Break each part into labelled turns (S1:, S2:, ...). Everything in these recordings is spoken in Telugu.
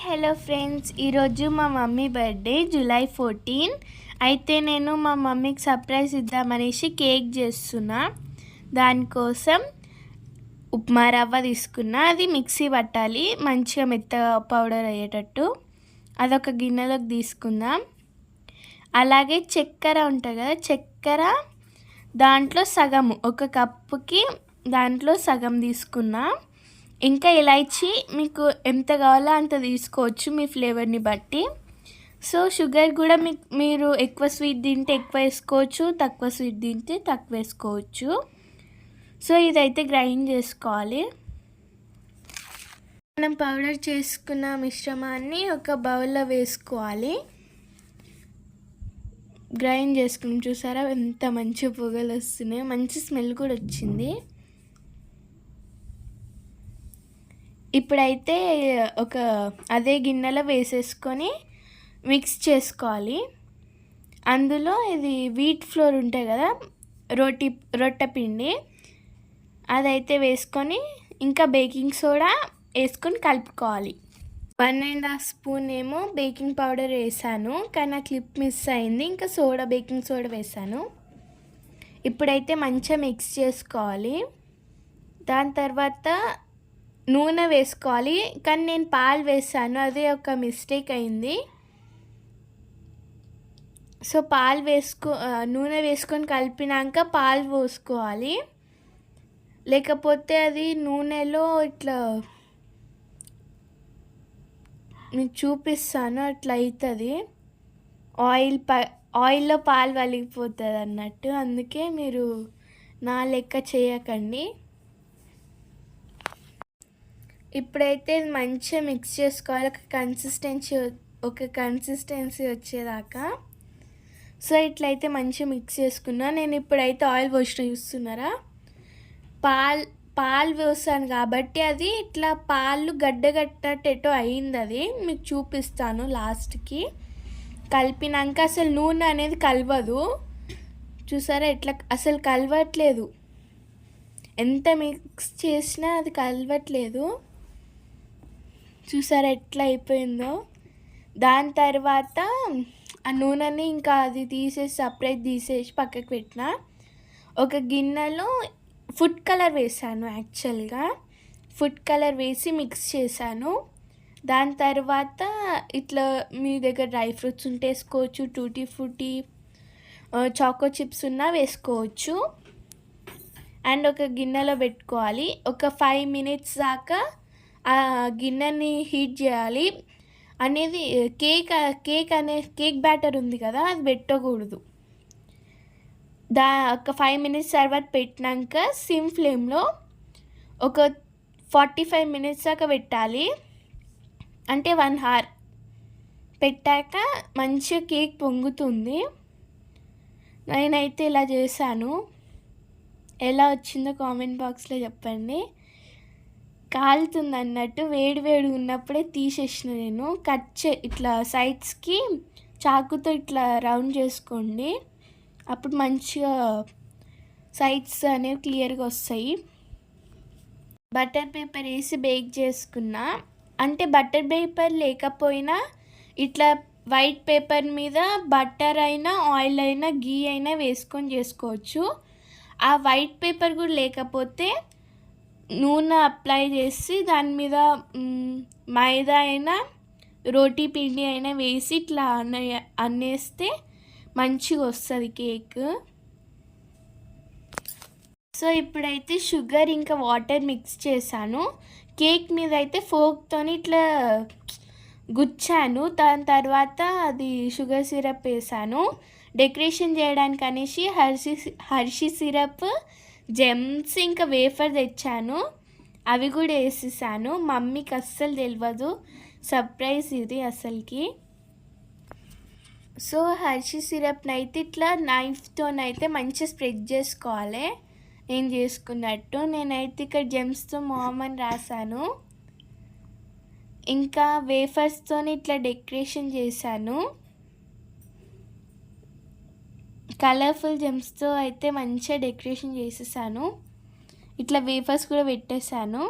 S1: హలో ఫ్రెండ్స్, ఈరోజు మా మమ్మీ బర్త్డే జూలై 14. అయితే నేను మా మమ్మీకి సర్ప్రైజ్ ఇద్దామనేసి కేక్ చేస్తున్నా. దానికోసం ఉప్మా రవ్వ తీసుకున్నా. అది మిక్సీ పట్టాలి, మంచిగా మెత్తగా పౌడర్ అయ్యేటట్టు. అదొక గిన్నెలోకి తీసుకుందాం. అలాగే చక్కెర ఉంటుంది కదా, చక్కెర దాంట్లో సగము, ఒక కప్పుకి దాంట్లో సగం తీసుకున్నా. ఇంకా ఇలాచి మీకు ఎంత కావాలో అంత తీసుకోవచ్చు మీ ఫ్లేవర్ని బట్టి. సో షుగర్ కూడా మీరు ఎక్కువ స్వీట్ తింటే ఎక్కువ వేసుకోవచ్చు, తక్కువ స్వీట్ తింటే తక్కువ వేసుకోవచ్చు. సో ఇదైతే గ్రైండ్ చేసుకోవాలి. మనం పౌడర్ చేసుకున్న మిశ్రమాన్ని ఒక బౌల్లో వేసుకోవాలి. గ్రైండ్ చేసుకుని చూసారా ఎంత మంచి పొగలు వస్తున్నాయి, మంచి స్మెల్ కూడా వచ్చింది. ఇప్పుడైతే ఒక అదే గిన్నెలో వేసేసుకొని మిక్స్ చేసుకోవాలి. అందులో ఇది వీట్ ఫ్లోర్ ఉంటాయి కదా, రొట్టె పిండి, అదైతే వేసుకొని ఇంకా బేకింగ్ సోడా వేసుకొని కలుపుకోవాలి. 1.5 స్పూన్ ఏమో బేకింగ్ పౌడర్ వేసాను, కానీ ఆ క్లిప్ మిస్ అయింది. ఇంకా బేకింగ్ సోడా వేసాను. ఇప్పుడైతే మంచిగా మిక్స్ చేసుకోవాలి. దాని తర్వాత నూనె వేసుకోవాలి, కానీ నేను పాలు వేసాను, అదే ఒక మిస్టేక్ అయింది. సో నూనె వేసుకొని కలిపినాక పాలు పోసుకోవాలి, లేకపోతే అది నూనెలో ఇట్లా మీకు చూపిస్తాను అట్లా అవుతుంది. ఆయిల్లో పాలు వలిగిపోతుంది అన్నట్టు. అందుకే మీరు నా లెక్క చేయకండి. ఇప్పుడైతే మంచిగా మిక్స్ చేసుకోవాలి, ఒక కన్సిస్టెన్సీ వచ్చేదాకా. సో ఇట్లయితే మంచిగా మిక్స్ చేసుకున్నా. నేను ఇప్పుడైతే ఆయిల్ పోసిన చూస్తున్నారా, పాలు పోసాను కాబట్టి అది ఇట్లా పాలు గడ్డగట్టేటట్టు అయింది. అది మీకు చూపిస్తాను లాస్ట్కి. కలిపినాక అసలు నూనె అనేది కలవదు, చూసారా ఎట్లా అసలు కలవట్లేదు. ఎంత మిక్స్ చేసినా అది కలవట్లేదు, చూసారా ఎట్లా అయిపోయిందో. దాని తర్వాత ఆ నూనెని ఇంకా అది సపరేట్ తీసేసి పక్కకు పెట్టిన. ఒక గిన్నెలో ఫుడ్ కలర్ వేసాను, యాక్చువల్గా ఫుడ్ కలర్ వేసి మిక్స్ చేశాను. దాని తర్వాత ఇట్లా మీ దగ్గర డ్రై ఫ్రూట్స్ ఉంటే వేసుకోవచ్చు, టూటీ ఫ్రూటీ, చాకో చిప్స్ ఉన్నా వేసుకోవచ్చు. అండ్ ఒక గిన్నెలో పెట్టుకోవాలి. ఒక 5 మినిట్స్ దాకా ఆ గిన్నెని హీట్ చేయాలి. అనేది కేక్ బ్యాటర్ ఉంది కదా, అది పెట్టకూడదు. ఒక 5 మినిట్స్ తర్వాత పెట్టినాక సిమ్ ఫ్లేమ్లో ఒక 45 మినిట్స్ దాకా పెట్టాలి, అంటే 1 hour పెట్టాక మంచిగా కేక్ పొంగుతుంది. నేనైతే ఇలా చేశాను, ఎలా వచ్చిందో కామెంట్ బాక్స్లో చెప్పండి. కాలుతుంది అన్నట్టు, వేడి ఉన్నప్పుడే తీసేసిన నేను. ఇట్లా సైడ్స్కి చాకుతో ఇట్లా రౌండ్ చేసుకోండి, అప్పుడు మంచిగా సైడ్స్ అనేవి క్లియర్గా వస్తాయి. బటర్ పేపర్ వేసి బేక్ చేసుకున్నా. అంటే బటర్ పేపర్ లేకపోయినా ఇట్లా వైట్ పేపర్ మీద బటర్ అయినా ఆయిల్ అయినా గీ అయినా వేసుకొని చేసుకోవచ్చు. ఆ వైట్ పేపర్ కూడా లేకపోతే నూనె అప్లై చేసి దాని మీద మైదా అయినా రోటీ పిండి అయినా వేసి ఇట్లా అన్నేస్తే మంచిగా వస్తుంది కేక్. సో ఇప్పుడైతే షుగర్ ఇంకా వాటర్ మిక్స్ చేశాను. కేక్ మీద అయితే ఫోక్తో ఇట్లా గుచ్చాను. దాని తర్వాత అది షుగర్ సిరప్ వేసాను డెకరేషన్ చేయడానికి అనేసి. హర్షీ సిరప్, జెమ్స్ ఇంకా వేఫర్ తెచ్చాను, అవి కూడా వేసేసాను. మమ్మీకి అస్సలు తెలియదు, సర్ప్రైజ్ ఇది అసలుకి. సో హర్షీ సిరప్ని అయితే ఇట్లా నైఫ్తోనైతే మంచిగా స్ప్రెడ్ చేసుకోవాలి. నేను చేసుకున్నట్టు నేనైతే ఇక్కడ జెమ్స్తో మామ్ అని రాశాను. ఇంకా వేఫర్స్తో ఇట్లా డెకరేషన్ చేశాను. కలర్ఫుల్ జెమ్స్తో అయితే మంచిగా డెకరేషన్ చేసేసాను. ఇట్లా వేఫర్స్ కూడా పెట్టేశాను.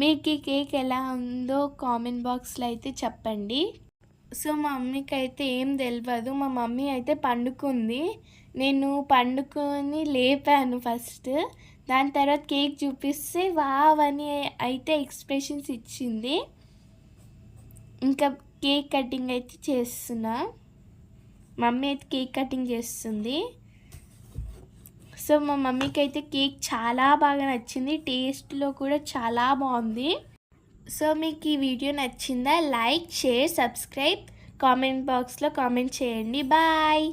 S1: మీకు ఈ కేక్ ఎలా ఉందో కామెంట్ బాక్స్లో అయితే చెప్పండి. సో మా మమ్మీకి అయితే ఏం తెలియదు. మా మమ్మీ అయితే పండుకుంది. నేను పండుకొని లేపాను ఫస్ట్. దాని తర్వాత కేక్ చూపిస్తే వావ్ అని అయితే ఎక్స్ప్రెషన్స్ ఇచ్చింది. ఇంకా కేక్ కటింగ్ అయితే చేస్తున్నా. మమ్మీ అయితే కేక్ కటింగ్ చేస్తుంది. సో మా మమ్మీకి అయితే కేక్ చాలా బాగా నచ్చింది. టేస్ట్లో కూడా చాలా బాగుంది. సో మీకు ఈ వీడియో నచ్చిందా? లైక్, షేర్, సబ్స్క్రైబ్, కామెంట్ బాక్స్లో కామెంట్ చేయండి. బాయ్.